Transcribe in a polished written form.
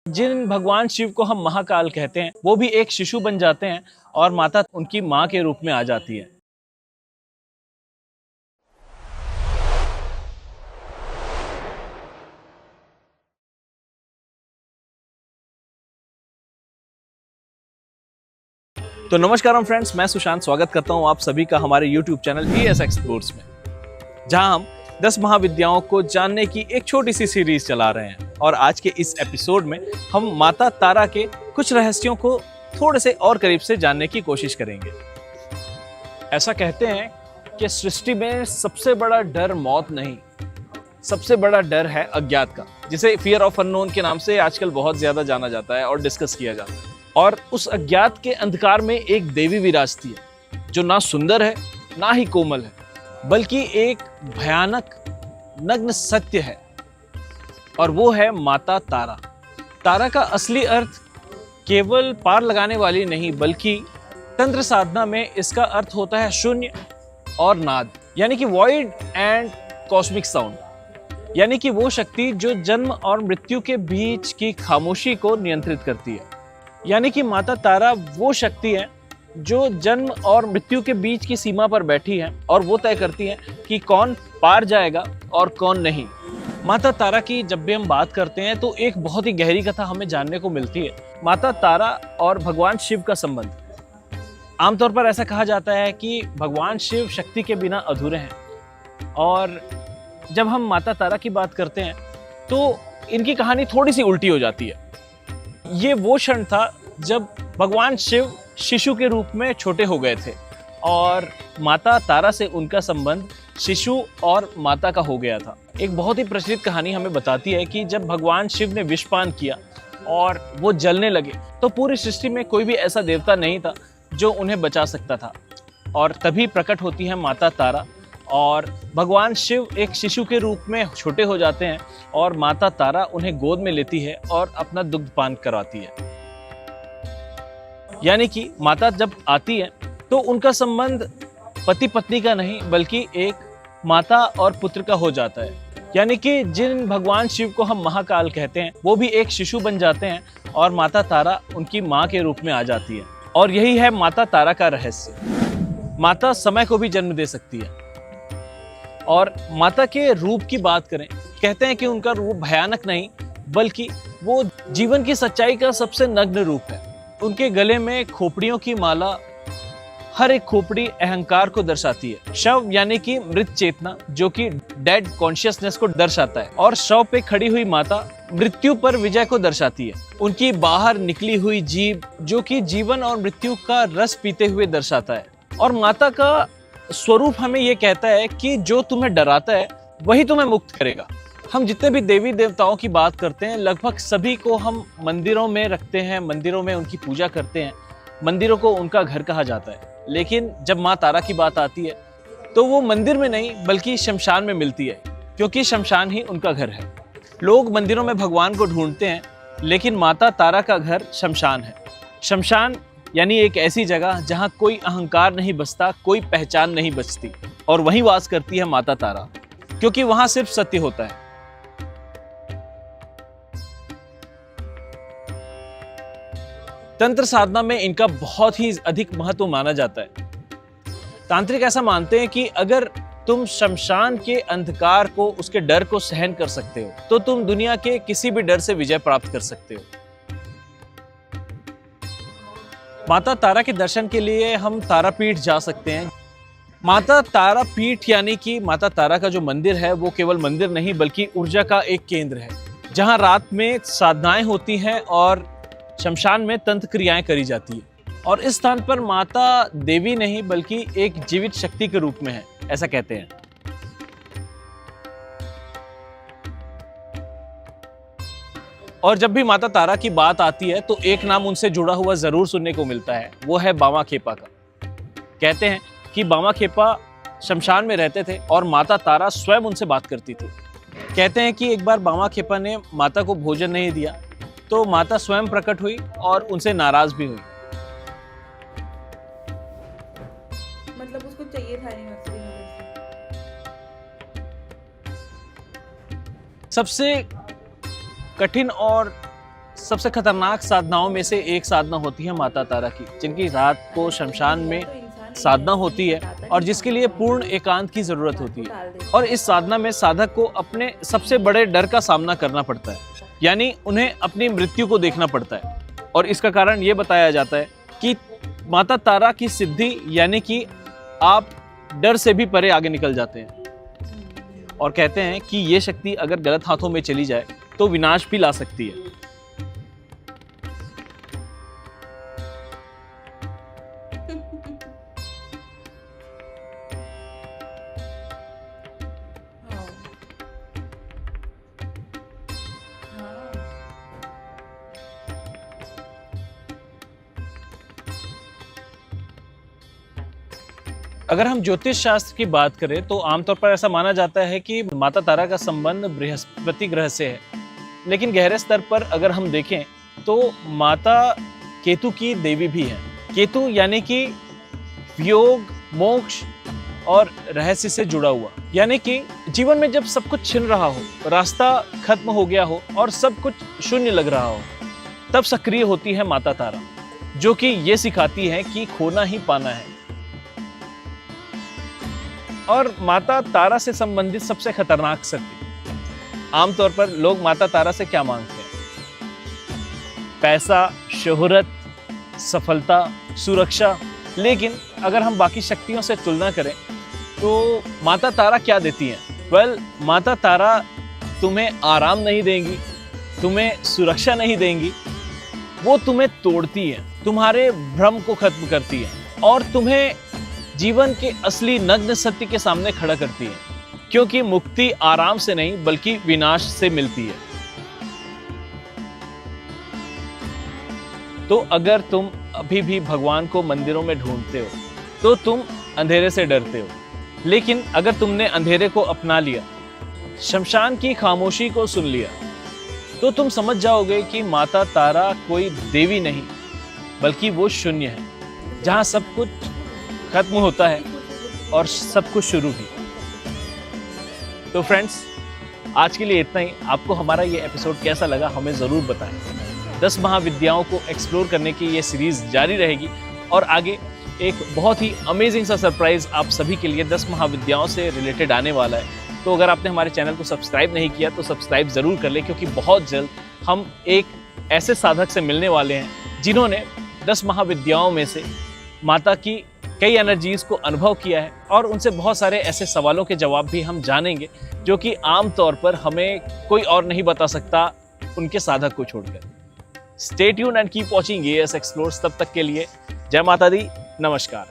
जिन भगवान शिव को हम महाकाल कहते हैं वो भी एक शिशु बन जाते हैं और माता उनकी माँ के रूप में आ जाती है। तो नमस्कार फ्रेंड्स, मैं सुशांत स्वागत करता हूं आप सभी का हमारे YouTube चैनल VS एक्सप्लोर्स में, जहां हम 10 महाविद्याओं को जानने की एक छोटी सी सीरीज चला रहे हैं। और आज के इस एपिसोड में हम माता तारा के कुछ रहस्यों को थोड़े से और करीब से जानने की कोशिश करेंगे। ऐसा कहते हैं कि सृष्टि में सबसे बड़ा डर मौत नहीं, सबसे बड़ा डर है अज्ञात का, जिसे फियर ऑफ अननोन के नाम से आजकल बहुत ज्यादा जाना जाता है और डिस्कस किया जाता है। और उस अज्ञात के अंधकार में एक देवी विराजती है जो ना सुंदर है ना ही कोमल है, बल्कि एक भयानक नग्न सत्य है, और वो है माता तारा। तारा का असली अर्थ केवल पार लगाने वाली नहीं, बल्कि तंत्र साधना में इसका अर्थ होता है शून्य और नाद, यानी कि वॉइड एंड कॉस्मिक साउंड, यानी कि वो शक्ति जो जन्म और मृत्यु के बीच की खामोशी को नियंत्रित करती है। यानी कि माता तारा वो शक्ति है जो जन्म और मृत्यु के बीच की सीमा पर बैठी है और वो तय करती है कि कौन पार जाएगा और कौन नहीं। माता तारा की जब भी हम बात करते हैं तो एक बहुत ही गहरी कथा हमें जानने को मिलती है। माता तारा और भगवान शिव का संबंध। आमतौर पर ऐसा कहा जाता है कि भगवान शिव शक्ति के बिना अधूरे हैं, और जब हम माता तारा की बात करते हैं तो इनकी कहानी थोड़ी सी उल्टी हो जाती है। ये वो क्षण था जब भगवान शिव शिशु के रूप में छोटे हो गए थे और माता तारा से उनका संबंध शिशु और माता का हो गया था। एक बहुत ही प्रचलित कहानी हमें बताती है कि जब भगवान शिव ने विषपान किया और वो जलने लगे तो पूरी सृष्टि में कोई भी ऐसा देवता नहीं था जो उन्हें बचा सकता था, और तभी प्रकट होती है माता तारा और भगवान शिव एक शिशु के रूप में छोटे हो जाते हैं और माता तारा उन्हें गोद में लेती है और अपना दुग्धपान कराती है। यानी कि माता जब आती है तो उनका संबंध पति पत्नी का नहीं, बल्कि एक माता और पुत्र का हो जाता है। यानी कि जिन भगवान शिव को हम महाकाल कहते हैं वो भी एक शिशु बन जाते हैं और माता तारा उनकी माँ के रूप में आ जाती है। और यही है माता तारा का रहस्य। माता समय को भी जन्म दे सकती है। और माता के रूप की बात करें, कहते हैं कि उनका रूप भयानक नहीं, बल्कि वो जीवन की सच्चाई का सबसे नग्न रूप है। उनके गले में खोपड़ियों की माला, हर एक खोपड़ी अहंकार को दर्शाती है। शव यानी कि मृत चेतना, जो कि डेड कॉन्शियसनेस को दर्शाता है, और शव पे खड़ी हुई माता मृत्यु पर विजय को दर्शाती है। उनकी बाहर निकली हुई जीभ, जो कि जीवन और मृत्यु का रस पीते हुए दर्शाता है। और माता का स्वरूप हमें ये कहता है कि जो तुम्हें डराता है वही तुम्हें मुक्त करेगा। हम जितने भी देवी देवताओं की बात करते हैं, लगभग सभी को हम मंदिरों में रखते हैं, मंदिरों में उनकी पूजा करते हैं, मंदिरों को उनका घर कहा जाता है। लेकिन जब माँ तारा की बात आती है तो वो मंदिर में नहीं, बल्कि शमशान में मिलती है, क्योंकि शमशान ही उनका घर है। लोग मंदिरों में भगवान को ढूंढते हैं, लेकिन माता तारा का घर शमशान है। शमशान यानी एक ऐसी जगह जहां कोई अहंकार नहीं बचता, कोई पहचान नहीं बचती, और वहीं वास करती है माता तारा, क्योंकि वहां सिर्फ सत्य होता है। तंत्र साधना में इनका बहुत ही अधिक महत्व माना जाता है। तांत्रिक ऐसा मानते हैं कि अगर तुम शमशान के अंधकार को, उसके डर को सहन कर सकते हो, तो तुम दुनिया के किसी भी डर से विजय प्राप्त कर सकते हो। माता तारा के दर्शन के लिए हम तारापीठ जा सकते हैं। माता तारापीठ यानी कि माता तारा का जो मंदिर है वो केवल मंदिर नहीं, बल्कि ऊर्जा का एक केंद्र है, जहां रात में साधनाएं होती हैं और शमशान में तंत्र क्रियाएं करी जाती है। और इस स्थान पर माता देवी नहीं, बल्कि एक जीवित शक्ति के रूप में है, ऐसा कहते हैं। और जब भी माता तारा की बात आती है तो एक नाम उनसे जुड़ा हुआ जरूर सुनने को मिलता है, वो है बामा खेपा का। कहते हैं कि बामा खेपा शमशान में रहते थे और माता तारा स्वयं उनसे बात करती थी। कहते हैं कि एक बार बामा खेपा ने माता को भोजन नहीं दिया तो माता स्वयं प्रकट हुई और उनसे नाराज भी हुई। मतलब उसको चाहिए था नहीं मछली। सबसे कठिन और सबसे खतरनाक साधनाओं में से एक साधना होती है माता तारा की, जिनकी रात को शमशान में साधना होती है और जिसके लिए पूर्ण एकांत की जरूरत होती है। और इस साधना में साधक को अपने सबसे बड़े डर का सामना करना पड़ता है, यानी उन्हें अपनी मृत्यु को देखना पड़ता है। और इसका कारण ये बताया जाता है कि माता तारा की सिद्धि, यानी कि आप डर से भी परे आगे निकल जाते हैं। और कहते हैं कि ये शक्ति अगर गलत हाथों में चली जाए तो विनाश भी ला सकती है। अगर हम ज्योतिष शास्त्र की बात करें तो आमतौर पर ऐसा माना जाता है कि माता तारा का संबंध बृहस्पति ग्रह से है, लेकिन गहरे स्तर पर अगर हम देखें तो माता केतु की देवी भी है। केतु यानी कि वियोग, मोक्ष और रहस्य से जुड़ा हुआ, यानी कि जीवन में जब सब कुछ छिन रहा हो, रास्ता खत्म हो गया हो और सब कुछ शून्य लग रहा हो, तब सक्रिय होती है माता तारा, जो कि ये सिखाती है कि खोना ही पाना है। और माता तारा से संबंधित सबसे खतरनाक शक्ति, आमतौर पर लोग माता तारा से क्या मांगते हैं? पैसा, शोहरत, सफलता, सुरक्षा। लेकिन अगर हम बाकी शक्तियों से तुलना करें तो माता तारा क्या देती हैं? माता तारा तुम्हें आराम नहीं देंगी, तुम्हें सुरक्षा नहीं देंगी, वो तुम्हें तोड़ती है, तुम्हारे भ्रम को खत्म करती है और तुम्हें जीवन के असली नग्न सत्य के सामने खड़ा करती है, क्योंकि मुक्ति आराम से नहीं बल्कि विनाश से मिलती है। तो अगर तुम अभी भी भगवान को मंदिरों में ढूंढते हो तो तुम अंधेरे से डरते हो, लेकिन अगर तुमने अंधेरे को अपना लिया, शमशान की खामोशी को सुन लिया, तो तुम समझ जाओगे कि माता तारा कोई देवी नहीं बल्कि वो शून्य है, जहां सब कुछ खत्म होता है और सब कुछ शुरू भी। तो फ्रेंड्स, आज के लिए इतना ही। आपको हमारा ये एपिसोड कैसा लगा हमें ज़रूर बताएं। 10 महाविद्याओं को एक्सप्लोर करने की ये सीरीज़ जारी रहेगी और आगे एक बहुत ही अमेजिंग सा सरप्राइज़ आप सभी के लिए 10 महाविद्याओं से रिलेटेड आने वाला है। तो अगर आपने हमारे चैनल को सब्सक्राइब नहीं किया तो सब्सक्राइब ज़रूर कर लें, क्योंकि बहुत जल्द हम एक ऐसे साधक से मिलने वाले हैं जिन्होंने 10 महाविद्याओं में से माता की कई एनर्जीज को अनुभव किया है, और उनसे बहुत सारे ऐसे सवालों के जवाब भी हम जानेंगे जो कि आम तौर पर हमें कोई और नहीं बता सकता उनके साधक को छोड़कर। Stay tuned and keep watching AS explores. तब तक के लिए जय माता दी, नमस्कार।